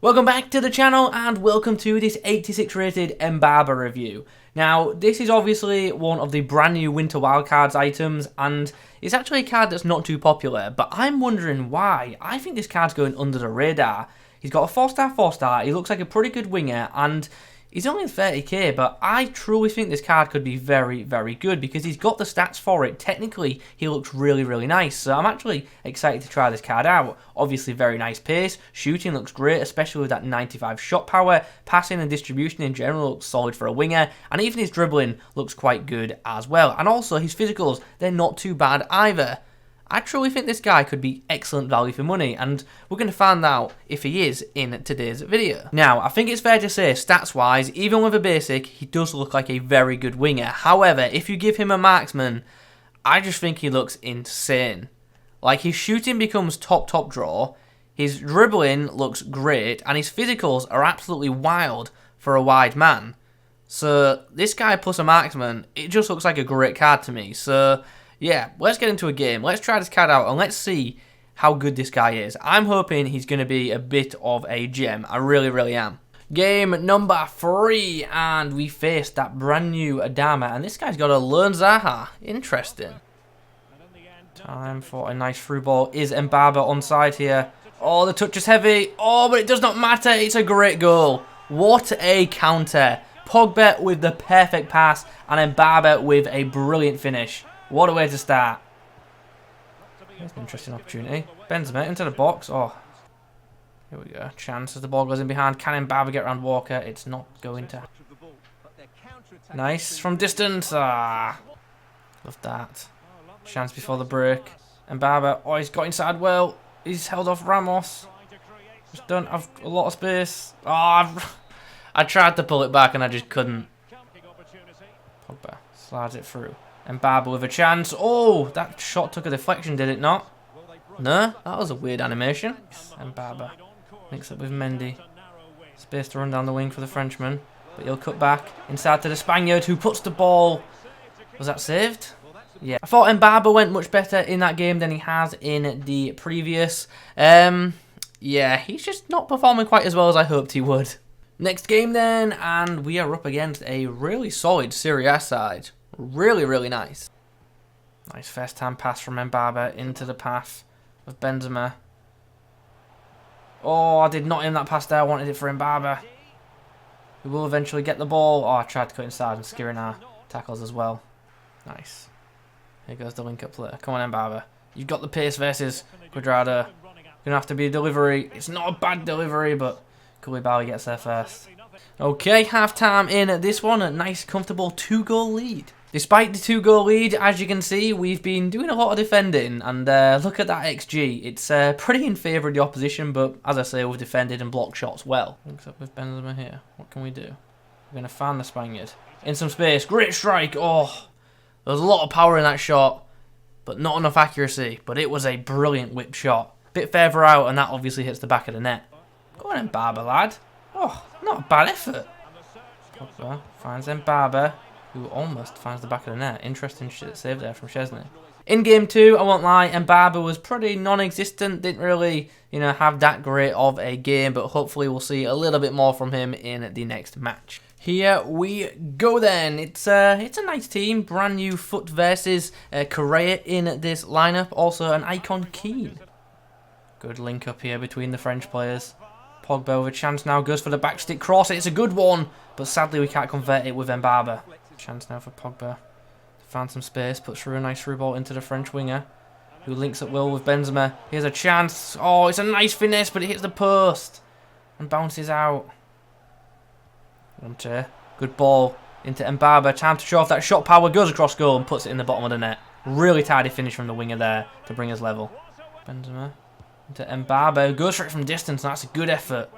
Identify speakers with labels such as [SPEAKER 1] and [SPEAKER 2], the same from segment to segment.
[SPEAKER 1] Welcome back to the channel and welcome to this 86 rated Embarba review. Now, this is obviously one of the brand new Winter Wildcards items and it's actually a card that's not too popular, but I'm wondering why. I think this card's going under the radar. He's got a 4-star, 4-star, he looks like a pretty good winger and he's only 30k, but I truly think this card could be very, very good because he's got the stats for it. Technically, he looks really, really nice, so I'm actually excited to try this card out. Obviously, very nice pace. Shooting looks great, especially with that 95 shot power. Passing and distribution in general looks solid for a winger, and even his dribbling looks quite good as well. And also, his physicals, they're not too bad either. I truly think this guy could be excellent value for money, and we're going to find out if he is in today's video. Now, I think it's fair to say, stats-wise, even with a basic, he does look like a very good winger. However, if you give him a marksman, I just think he looks insane. Like, his shooting becomes top draw, his dribbling looks great, and his physicals are absolutely wild for a wide man. So, this guy plus a marksman, it just looks like a great card to me. So, yeah, let's get into a game. Let's try this card out and let's see how good this guy is. I'm hoping he's going to be a bit of a gem. I really, really am. Game number 3, and we face that brand new Adama, and this guy's got a learn Zaha. Interesting. Time for a nice through ball. Is Embarba onside here? Oh, the touch is heavy. Oh, but it does not matter. It's a great goal. What a counter. Pogba with the perfect pass, and Embarba with a brilliant finish. What a way to start. Here's an interesting opportunity. Benzema into the box. Oh, here we go. Chance as the ball goes in behind. Can Embarba get around Walker? It's not going to. Nice from distance. Ah, love that. Chance before the break. Embarba. Oh, he's got inside well. He's held off Ramos. Just don't have a lot of space. Oh, I tried to pull it back and I just couldn't. Pogba slides it through. Embarba with a chance. Oh, that shot took a deflection, did it not? No, that was a weird animation. Embarba links up with Mendy. Space to run down the wing for the Frenchman. But he'll cut back inside to the Spaniard who puts the ball. Was that saved? Yeah. I thought Embarba went much better in that game than he has in the previous. Yeah, he's just not performing quite as well as I hoped he would. Next game then, and we are up against a really solid Serie A side. Really, really nice. Nice first time pass from Embarba into the path of Benzema. Oh, I did not aim that pass there. I wanted it for Embarba. We will eventually get the ball. Oh, I tried to cut inside and Skirina tackles as well. Nice. Here goes the link up play. Come on, Embarba. You've got the pace versus Cuadrado. Gonna have to be a delivery. It's not a bad delivery, but Koulibaly gets there first. Okay, half time in this one. A nice, comfortable 2-goal lead. Despite the 2-goal lead, as you can see, we've been doing a lot of defending, and look at that XG. It's pretty in favour of the opposition, but as I say, we've defended and blocked shots well. Links up with Benzema here. What can we do? We're going to fan the Spaniard. In some space. Great strike. Oh, there's a lot of power in that shot, but not enough accuracy. But it was a brilliant whip shot. Bit further out, and that obviously hits the back of the net. Go on, Embarba, lad. Oh, not a bad effort. Pogba finds Embarba, who almost finds the back of the net. Interesting save there from Chesney. In game 2, I won't lie, Embarba was pretty non-existent. Didn't really, have that great of a game, but hopefully we'll see a little bit more from him in the next match. Here we go then. It's a nice team. Brand new Foot versus Correa in this lineup. Also an Icon Keane. Good link up here between the French players. Pogba with a chance now, goes for the backstick cross. It's a good one, but sadly we can't convert it with Embarba. Chance now for Pogba to find some space, puts through a nice through ball into the French winger, who links up well with Benzema. Here's a chance. Oh, it's a nice finesse, but it hits the post and bounces out. Good ball into Embarba. Time to show off that shot power. Goes across goal and puts it in the bottom of the net. Really tidy finish from the winger there to bring us level. Benzema into Embarba. Goes for it from distance. And that's a good effort.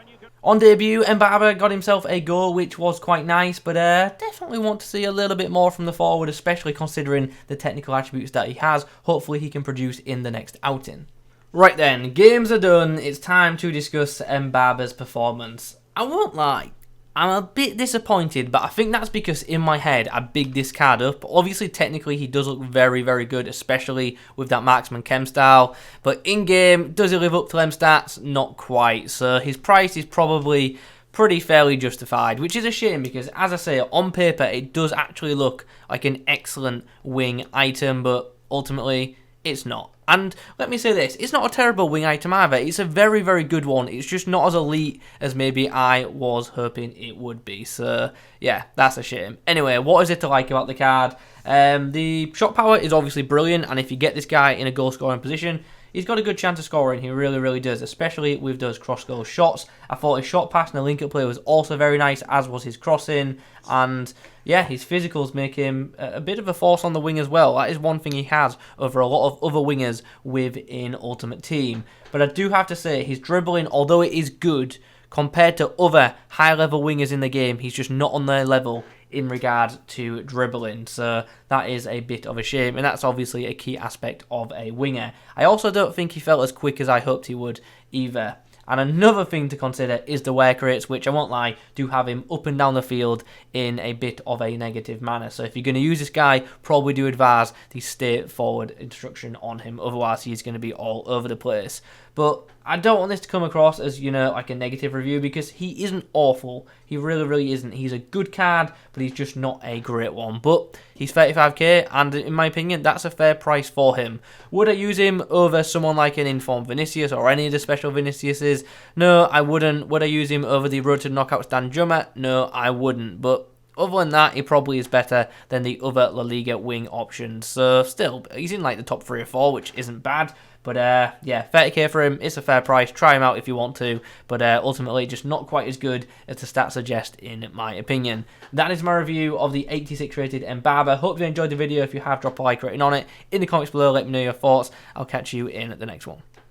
[SPEAKER 1] On debut, Embarba got himself a goal, which was quite nice, but definitely want to see a little bit more from the forward, especially considering the technical attributes that he has. Hopefully he can produce in the next outing. Right then, games are done. It's time to discuss Embarba's performance. I won't lie, I'm a bit disappointed, but I think that's because in my head I bigged this card up. Obviously, technically, he does look very, very good, especially with that marksman chem style. But in-game, does he live up to them stats? Not quite. So his price is probably pretty fairly justified, which is a shame because, as I say, on paper, it does actually look like an excellent wing item, but ultimately, it's not. And let me say this, it's not a terrible wing item either. It's a very, very good one. It's just not as elite as maybe I was hoping it would be. So, yeah, that's a shame. Anyway, what is it to like about the card? The shot power is obviously brilliant, and if you get this guy in a goal-scoring position, he's got a good chance of scoring. He really, really does, especially with those cross-goal shots. I thought his shot pass and the link-up play was also very nice, as was his crossing. And, yeah, his physicals make him a bit of a force on the wing as well. That is one thing he has over a lot of other wingers within Ultimate Team. But I do have to say, his dribbling, although it is good, compared to other high-level wingers in the game, he's just not on their level in regard to dribbling. So that is a bit of a shame, and that's obviously a key aspect of a winger. I also don't think he felt as quick as I hoped he would either. And another thing to consider is the work rates, which I won't lie, do have him up and down the field in a bit of a negative manner. So if you're going to use this guy, probably do advise the stay forward instruction on him. Otherwise, he's going to be all over the place. But I don't want this to come across as, you know, like a negative review, because he isn't awful. He really, really isn't. He's a good card, but he's just not a great one. But he's 35k, and in my opinion, that's a fair price for him. Would I use him over someone like an informed Vinicius or any of the special Viniciuses? No, I wouldn't. Would I use him over the Road to Knockouts Dan Juma? No, I wouldn't. But other than that, he probably is better than the other La Liga wing options. So still, he's in like the top 3 or 4, which isn't bad. But yeah, 30k for him, it's a fair price. Try him out if you want to. But ultimately, just not quite as good as the stats suggest, in my opinion. That is my review of the 86 rated Embarba. Hope you enjoyed the video. If you have, drop a like rating on it. In the comments below, let me know your thoughts. I'll catch you in the next one.